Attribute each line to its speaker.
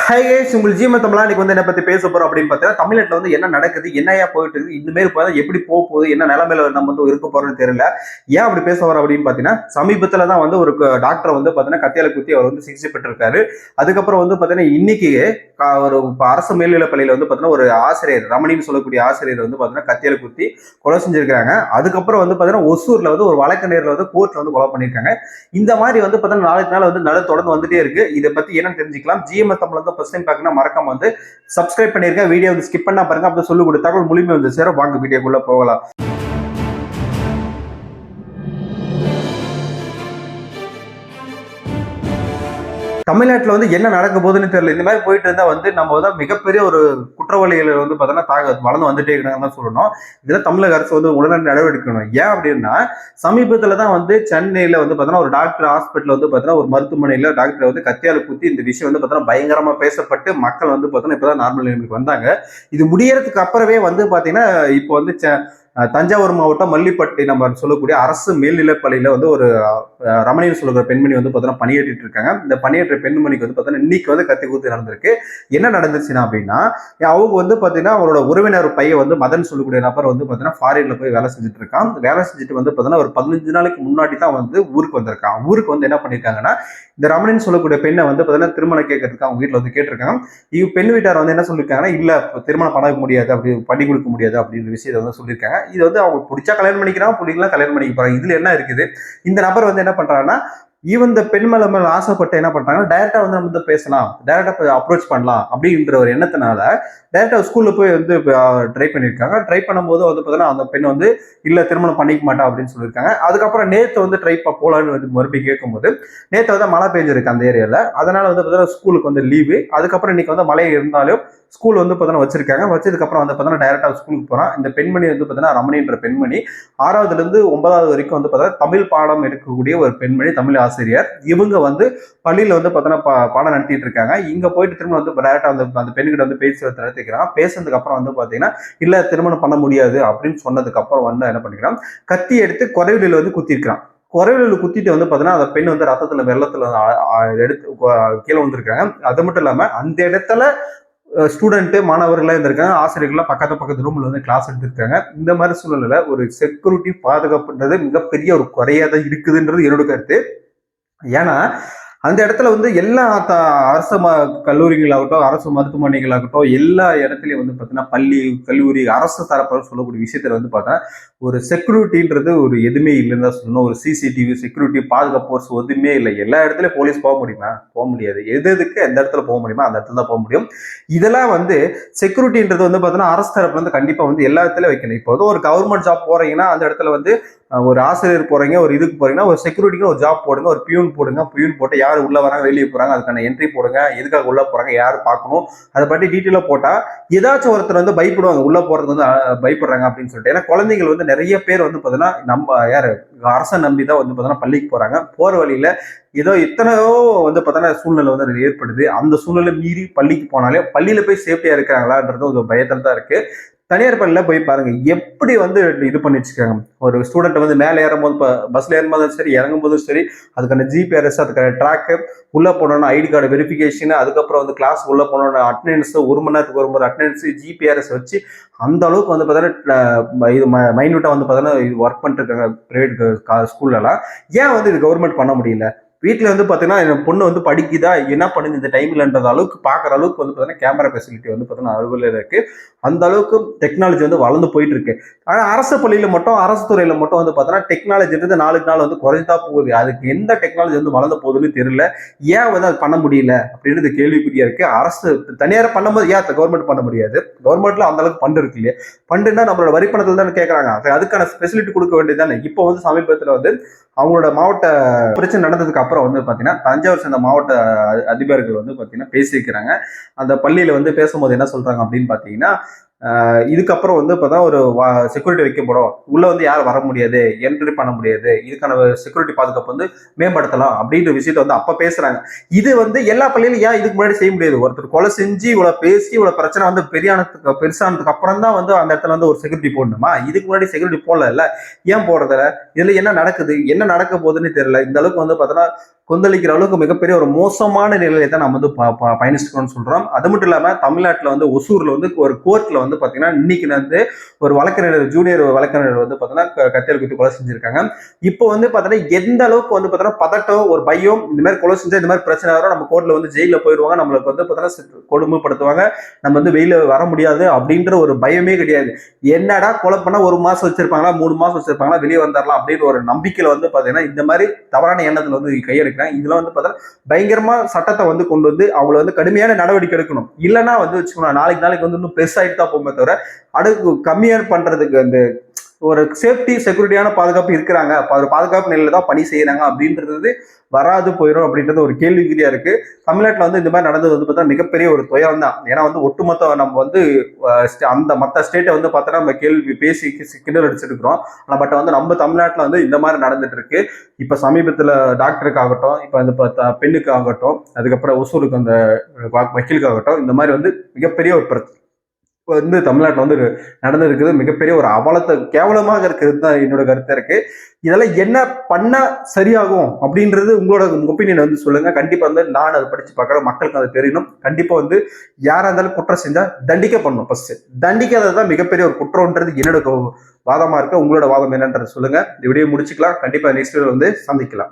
Speaker 1: Hi guys, உங்கள் GM தமிழா இன்னைக்கு வந்து என்ன பத்தி பேச போறோம் அப்படின்னு பார்த்தீங்கன்னா, தமிழ்நாட்டில் வந்து என்ன நடக்குது, என்னையா போயிட்டு இருக்கு, இனிமேல் போய் எப்படி போக போகுது, என்ன நிலைமையில நம்ம வந்து இருக்க போறோம்னு தெரியல. ஏன் அப்படி பேச வரோம் அப்படின்னு பார்த்தீங்கன்னா, சமீபத்தில் தான் வந்து ஒரு டாக்டர் வந்து பார்த்தீங்கன்னா கத்தியால குத்தி அவர் வந்து சிகிச்சை பெற்றிருக்காரு. அதுக்கப்புறம் வந்து பார்த்தீங்கன்னா இன்னைக்கு ஒரு அரசு மேல்நிலைப் பள்ளியில வந்து பார்த்தீங்கன்னா ஒரு ஆசிரியர் ரமணின்னு சொல்லக்கூடிய ஆசிரியர் வந்து பார்த்தீங்கன்னா கத்தியால குத்தி கொலை செஞ்சிருக்காங்க. அதுக்கப்புறம் வந்து பார்த்தீங்கன்னா ஒசூர்ல வந்து ஒரு வழக்கு நேரில் வந்து கோர்ட்ல வந்து கொலை பண்ணியிருக்காங்க. இந்த மாதிரி வந்து பார்த்தீங்கன்னா நாளுக்கு நாள் வந்து தொடர்ந்து வந்துட்டே இருக்கு. இதை பத்தி என்னன்னு தெரிஞ்சுக்கலாம். ஜிஎம்எஸ் தமிழ் வந்து ஃபர்ஸ்ட் டைம் பார்க்கணும் மறக்காம வந்து சப்ஸ்கிரைப் பண்ணிருங்க. வீடியோ வந்து ஸ்கிப் பண்ணா பாருங்க. அப்படி சொல்லி கொடுத்த தகவல் முழுமை வந்து சேர வாங்க வீடியோக்குள்ள போகலாம். தமிழ்நாட்டில் வந்து என்ன நடக்க போகுதுன்னு தெரியல. இந்த மாதிரி போயிட்டு இருந்தா வந்து நம்ம வந்து மிகப்பெரிய ஒரு குற்றவாளிகள் வந்து பார்த்தோன்னா வளர்ந்து வந்துட்டே இருக்காங்கன்னு தான் சொல்லணும். இதெல்லாம் தமிழக அரசு வந்து உடனடி நடவடிக்கை எடுக்கணும். ஏன் அப்படின்னா, சமீபத்தில் தான் வந்து சென்னையில் வந்து பார்த்தோன்னா ஒரு டாக்டர் ஹாஸ்பிட்டல் வந்து பார்த்தோன்னா ஒரு மருத்துவமனையில் டாக்டர் வந்து கத்தியால குத்தி இந்த விஷயம் வந்து பார்த்தோன்னா பயங்கரமா பேசப்பட்டு மக்கள் வந்து பார்த்தோன்னா இப்போதான் நார்மல் நிலைமைக்கு வந்தாங்க. இது முடியறதுக்கு அப்புறமே வந்து பார்த்தீங்கன்னா இப்போ வந்து தஞ்சாவூர் மாவட்டம் மல்லிப்பட்டி நம்ம சொல்லக்கூடிய அரசு மேல்நிலைப்பள்ளியில வந்து ஒரு ரமணின்னு சொல்லுற பெண்மணி வந்து பார்த்தீங்கன்னா பணியேற்றிட்டு இருக்காங்க. இந்த பணியேற்ற பெண்மணிக்கு வந்து பார்த்தீங்கன்னா இன்னைக்கு வந்து கத்தி கூத்து நடந்திருக்கு. என்ன நடந்துச்சுன்னா அப்படின்னா, அவங்க வந்து பார்த்தீங்கன்னா அவரோட உறவினர் பையன் வந்து மதன் சொல்லக்கூடிய நபர் வந்து பார்த்தீங்கன்னா ஃபாரின்ல போய் வேலை செஞ்சுட்டு இருக்கான். வேலை செஞ்சுட்டு வந்து பார்த்தீங்கன்னா ஒரு 15 நாளைக்கு முன்னாடி தான் வந்து ஊருக்கு வந்திருக்கான். ஊருக்கு வந்து என்ன பண்ணிருக்காங்கன்னா, இந்த ரமணின்னு சொல்லக்கூடிய பெண்ணை வந்து பார்த்தீங்கன்னா திருமணம் கேட்கறதுக்கு அவங்க வீட்டில் வந்து கேட்டிருக்காங்க. பெண் வீட்டார் வந்து என்ன சொல்லியிருக்காங்கன்னா, இல்ல திருமணம் பண்ண முடியாது, அப்படி பண்ணி கொடுக்க முடியாது அப்படின்ற விஷயத்தை வந்து சொல்லியிருக்காங்க. இது வந்து அவங்க பிடிச்சா கல்யாணம் பண்ணிக்கிறான், பிடிக்கலாம் கல்யாணம் பண்ணிக்க போறாங்க. இதுல என்ன இருக்குது, இந்த நபர் வந்து என்ன பண்றாங்கன்னா, இந்த பெண் மேல ஆசைப்பட்டு என்ன பண்றாங்கன்னா டைரக்டா வந்து நம்ம வந்து பேசலாம், டைரக்டா அப்ரோச் பண்ணலாம் அப்படின்ற ஒரு எண்ணத்தினால டைரக்டா ஸ்கூல்ல போய் வந்து ட்ரை பண்ணியிருக்காங்க. ட்ரை பண்ணும்போது வந்து பார்த்தீங்கன்னா அந்த பெண் வந்து இல்ல திருமணம் பண்ணிக்க மாட்டா அப்படின்னு சொல்லியிருக்காங்க. அதுக்கப்புறம் நேத்து வந்து ட்ரை போலான்னு வந்து மறுபடியும் கேட்கும்போது, நேத்து வந்து மழை பெஞ்சிருக்கு அந்த ஏரியால. அதனால வந்து பார்த்தீங்கன்னா ஸ்கூலுக்கு வந்து லீவு. அதுக்கப்புறம் இன்னைக்கு வந்து மழை இருந்தாலும் ஸ்கூல் வந்து பார்த்தீங்கன்னா வச்சிருக்காங்க. வச்சதுக்கப்புறம் வந்து பார்த்தீங்கன்னா டைரக்டா ஸ்கூலுக்கு போறான். இந்த பெண்மணி வந்து பார்த்தீங்கன்னா ரமணின்ற பெண்மணி 6வதுல இருந்து 9வது வரைக்கும் வந்து பார்த்தீங்கன்னா தமிழ் பாடம் எடுக்கக்கூடிய ஒரு பெண்மணி, தமிழ் ஆசிரியர். இவங்க வந்து பள்ளியில வந்து பார்த்தீங்கன்னா பாடம் நடத்திட்டு இருக்காங்க. இங்க போயிட்டு திரும்ப வந்து டைரக்டா அந்த பெண்கிட்ட வந்து பேச்சுவார்த்தை நடத்திக்கிறாங்க. பேசுனதுக்கு அப்புறம் வந்து பார்த்தீங்கன்னா இல்ல திருமணம் பண்ண முடியாது அப்படின்னு சொன்னதுக்கு அப்புறம் வந்து என்ன பண்ணிக்கிறான், கத்தி எடுத்து குறைவிலில் வந்து குத்திருக்கிறான். குறைவிலில் குத்திட்டு வந்து பார்த்தீங்கன்னா அந்த பெண் வந்து ரத்தத்துல வெள்ளத்துல எடுத்து கீழே வந்திருக்காங்க. அது மட்டும் இல்லாம அந்த இடத்துல ஸ்டூடெண்ட் மாணவர்கள்லாம் இருந்திருக்காங்க, ஆசிரியர்கள்லாம் பக்கத்து ரூம்ல வந்து கிளாஸ் எடுத்திருக்காங்க. இந்த மாதிரி சூழ்நிலையில ஒரு செக்யூரிட்டி பாதுகாப்புன்றது மிகப்பெரிய ஒரு குறையா தான் இருக்குதுன்றது என்னோட கருத்து. ஏன்னா அந்த இடத்துல வந்து எல்லா அரசு கல்லூரிகளாகட்டும், அரசு மருத்துவமனைகளாகட்டும், எல்லா இடத்துலயும் வந்து பார்த்தீங்கன்னா பள்ளி கல்லூரி அரசு தரப்புல சொல்லக்கூடிய விஷயத்துல வந்து பார்த்தா ஒரு செக்யூரிட்டின்றது ஒரு எதுவுமே இல்லைன்னு தான் சொல்லணும். ஒரு சிசிடிவி செக்யூரிட்டி பாதுகாப்பு ஃபோர்ஸ் எதுவுமே இல்லை. எல்லா இடத்துலயும் போலீஸ் போக முடியுமா? போக முடியாது. எதுக்கு எந்த இடத்துல போக முடியுமா அந்த இடத்துல தான் போக முடியும். இதெல்லாம் வந்து செக்யூரிட்டின்றது வந்து பார்த்தீங்கன்னா அரசு தரப்புல வந்து கண்டிப்பா வந்து எல்லா இடத்துலயும் வைக்கணும். இப்போ ஒரு கவர்மெண்ட் ஜாப் போறீங்கன்னா அந்த இடத்துல வந்து ஒரு ஆசிரியர் போறீங்க, ஒரு இதுக்கு போறீங்கன்னா ஒரு செக்யூரிட்டிக்கு ஒரு ஜாப் போடுங்க, ஒரு பியூன் போடுங்க. பியூன் போட்டு யார் உள்ள வராங்க வெளியே போறாங்க அதுக்கான என்ட்ரி போடுங்க, எதுக்காக உள்ள போறாங்க யார் பார்க்கணும், அதை பற்றி டீட்டெயிலா போட்டா ஏதாச்சும் ஒருத்தர் வந்து பயப்படுவாங்க, உள்ள போறதுக்கு வந்து பயப்படுறாங்க அப்படின்னு சொல்லிட்டு. ஏன்னா குழந்தைகள் வந்து நிறைய பேர் வந்து பார்த்தீங்கன்னா நம்ம யாரு அரசை நம்பி தான் வந்து பார்த்தீங்கன்னா பள்ளிக்கு போறாங்க. போற வழியில ஏதோ எத்தனையோ வந்து பார்த்தீங்கன்னா சூழ்நிலை வந்து ஏற்படுது. அந்த சூழ்நிலை மீறி பள்ளிக்கு போனாலே பள்ளியில போய் சேஃப்டியா இருக்கிறாங்களான்றது ஒரு பயத்தில் தான் இருக்கு. தனியார் பள்ளியில போய் பாருங்க எப்படி வந்து இது பண்ணி வச்சுக்காங்க. ஒரு ஸ்டூடெண்ட் வந்து மேலே ஏறும்போது பஸ்ல ஏறும்போதும் சரி, இறங்கும் போதும் சரி, அதுக்கான ஜிபிஆர்எஸ், அதுக்கான ட்ராக்கு, உள்ள போனோம்னா ஐடி கார்டு வெரிஃபிகேஷன், அதுக்கப்புறம் வந்து கிளாஸ் உள்ள போனோம்னா அட்டண்டன்ஸ், 1 மணி நேரத்துக்கு ஒரு முறை அட்டண்டன்ஸ், ஜிபிஆர்எஸ் வச்சு அந்த அளவுக்கு வந்து பார்த்தீங்கன்னா இது மைன்யூட்டா வந்து பார்த்தீங்கன்னா ஒர்க் பண்ணிட்டு இருக்காங்க பிரைவேட் ஸ்கூல்லலாம். ஏன் வந்து இது கவர்மெண்ட் பண்ண முடியல? வீட்டில் வந்து பார்த்தீங்கன்னா என் பொண்ணு வந்து படிக்குதா என்ன பண்ணுது இந்த டைம்லன்றது அளவுக்கு பார்க்குற அளவுக்கு வந்து பார்த்தீங்கன்னா கேமரா ஃபெசிலிட்டி வந்து பார்த்தீங்கன்னா அலுவலில் இருக்கு. அந்த அளவுக்கு டெக்னாலஜி வந்து வளர்ந்து போயிட்டு இருக்கு. ஆனால் அரசு பள்ளியில மட்டும் அரசு துறையில மட்டும் வந்து பார்த்தீங்கன்னா டெக்னாலஜின்றது நாளுக்கு நாள் வந்து குறைஞ்சா போகுது. அதுக்கு எந்த டெக்னாலஜி வந்து வளர்ந்து போகுதுன்னு தெரியல. ஏன் வந்து அது பண்ண முடியல அப்படின்றது கேள்விக்குறியா இருக்கு. அரசு தனியார் பண்ணும்போது ஏன் கவர்மெண்ட் பண்ண முடியாது? கவர்மெண்ட்ல அந்த அளவுக்கு ஃபண்ட் இருக்கு இல்லையா? ஃபண்டுன்னா நம்மளோட வரிப்பணத்தில் தானே கேட்கறாங்க. அதுக்கான ஃபெசிலிட்டி கொடுக்க வேண்டியது தானே. இப்போ வந்து சமீபத்தில் வந்து அவங்களோட மாவட்ட பிரச்சனை நடந்ததுக்கு அப்புறம் வந்து பாத்தீங்கன்னா தஞ்சாவூர் சேர்ந்த மாவட்ட அதிபர்கள் வந்து பாத்தீங்கன்னா பேசியிருக்கிறாங்க. அந்த பள்ளியில வந்து பேசும்போது என்ன சொல்றாங்க அப்படின்னு பாத்தீங்கன்னா, இதுக்கப்புறம் வந்து பார்த்தா ஒரு செக்யூரிட்டி வைக்கப்படும், உள்ள வந்து யாரும் வர முடியாது, என்ட்ரி பண்ண முடியாது, இதுக்கான செக்யூரிட்டி பாதுகாப்பு வந்து மேம்படுத்தலாம் அப்படின்ற விஷயத்த வந்து அப்ப பேசுறாங்க. இது வந்து எல்லா பள்ளியிலும் ஏன் இதுக்கு முன்னாடி செய்ய முடியாது? ஒருத்தர் கொலை செஞ்சு இவ்வளவு பேசி இவ்வளவு பிரச்சனை வந்து பெருசானதுக்கு அப்புறம் தான் வந்து அந்த இடத்துல வந்து ஒரு செக்யூரிட்டி போடணுமா? இதுக்கு முன்னாடி செக்யூரிட்டி போடல. ஏன் போடுறதில்ல? இதுல என்ன நடக்குது, என்ன நடக்க போகுதுன்னு தெரியல. இந்த அளவுக்கு வந்து பார்த்தோன்னா கொந்தளிக்கிற அளவுக்கு மிகப்பெரிய ஒரு மோசமான நிலையை தான் நம்ம வந்து பயணிச்சுக்கணும்னு சொல்றோம். அது மட்டும் இல்லாம தமிழ்நாட்டுல வந்து ஒசூர்ல வந்து ஒரு கோர்ட்ல வந்து பாத்தீங்கன்னா இன்னைக்கு வந்து ஒரு வழக்கறிஞர் ஜூனியர் வழக்கறிஞர் வந்து பாத்தீங்கன்னா கத்தியால் குத்தி கொலை செஞ்சிருக்காங்க. இப்போ வந்து பாத்தீங்கன்னா எந்த அளவுக்கு வந்து பாத்தீங்கன்னா பதட்டம் ஒரு பயம் இந்த மாதிரி கொலை செஞ்சா இந்த மாதிரி பிரச்சனை வரும், நம்ம கோர்ட்ல வந்து ஜெயில போயிடுவாங்க, நம்மளுக்கு வந்து பாத்தீங்கன்னா கொடுமைப்படுத்துவாங்க, நம்ம வந்து வெயில வர முடியாது அப்படின்ற ஒரு பயமே கிடையாது. என்னடா கொலை பண்ணா 1 மாசம் வச்சிருப்பாங்களா 3 மாசம் வச்சிருப்பாங்களா வெளியே வந்துடலாம் அப்படின்னு ஒரு நம்பிக்கையில வந்து பாத்தீங்கன்னா இந்த மாதிரி தவறான எண்ணத்துல வந்து கையெடுக்கிறாங்க. இதுல வந்து பாத்தீங்கன்னா பயங்கரமா சட்டத்தை வந்து கொண்டு வந்து அவங்களை வந்து கடுமையான நடவடிக்கை எடுக்கணும். இல்லைன்னா வந்து வச்சுக்கணும் நாளைக்கு வந்து இன்னும் பெருசாயிட்டு தான் போகுமே தவிர அடுக்கு கம்மியா பண்றதுக்கு அந்த ஒரு சேஃப்டி செக்யூரிட்டியான பாதுகாப்பு இருக்கிறாங்க, ஒரு பாதுகாப்பு நிலையில தான் பணி செய்யறாங்க அப்படின்றது வராது போயிடும் அப்படின்றது ஒரு கேள்விக்குறியா இருக்கு. தமிழ்நாட்டில் வந்து இந்த மாதிரி நடந்தது வந்து பார்த்தா மிகப்பெரிய ஒரு துயரம் தான். ஏன்னா வந்து ஒட்டுமொத்த நம்ம வந்து அந்த மற்ற ஸ்டேட்டை வந்து பார்த்தோன்னா நம்ம கேள்வி பேசி கிண்டல் அடிச்சுட்டு இருக்கிறோம். ஆனால் பட் வந்து நம்ம தமிழ்நாட்டில் வந்து இந்த மாதிரி நடந்துட்டு இருக்கு. இப்போ சமீபத்தில் டாக்டருக்கு ஆகட்டும், இப்போ அந்த பெண்ணுக்கு ஆகட்டும், அதுக்கப்புறம் ஒசூருக்கு அந்த வக்கீலுக்கு ஆகட்டும், இந்த மாதிரி வந்து மிகப்பெரிய ஒரு வந்து தமிழ்நாட்டில் வந்து நடந்திருக்குது. மிகப்பெரிய ஒரு அவலத்தை கேவலமாக இருக்கிறது தான் என்னோட கருத்தா இருக்கு. இதெல்லாம் என்ன பண்ணா சரியாகும் அப்படின்றது உங்களோட ஒப்பீனியன் வந்து சொல்லுங்க. கண்டிப்பா வந்து நான் அதை படிச்சு பார்க்குறேன், மக்களுக்கு அது தெரியணும். கண்டிப்பா வந்து யாரா இருந்தாலும் குற்றம் செஞ்சா தண்டிக்க பண்ணணும். ஃபர்ஸ்ட் தண்டிக்காததான் மிகப்பெரிய ஒரு குற்றம்ன்றது என்னோட வாதமா இருக்கு. உங்களோட வாதம் என்னன்றது சொல்லுங்க. இந்த வீடியோ முடிச்சுக்கலாம். கண்டிப்பா நெக்ஸ்ட் வீடியோ வந்து சந்திக்கலாம்.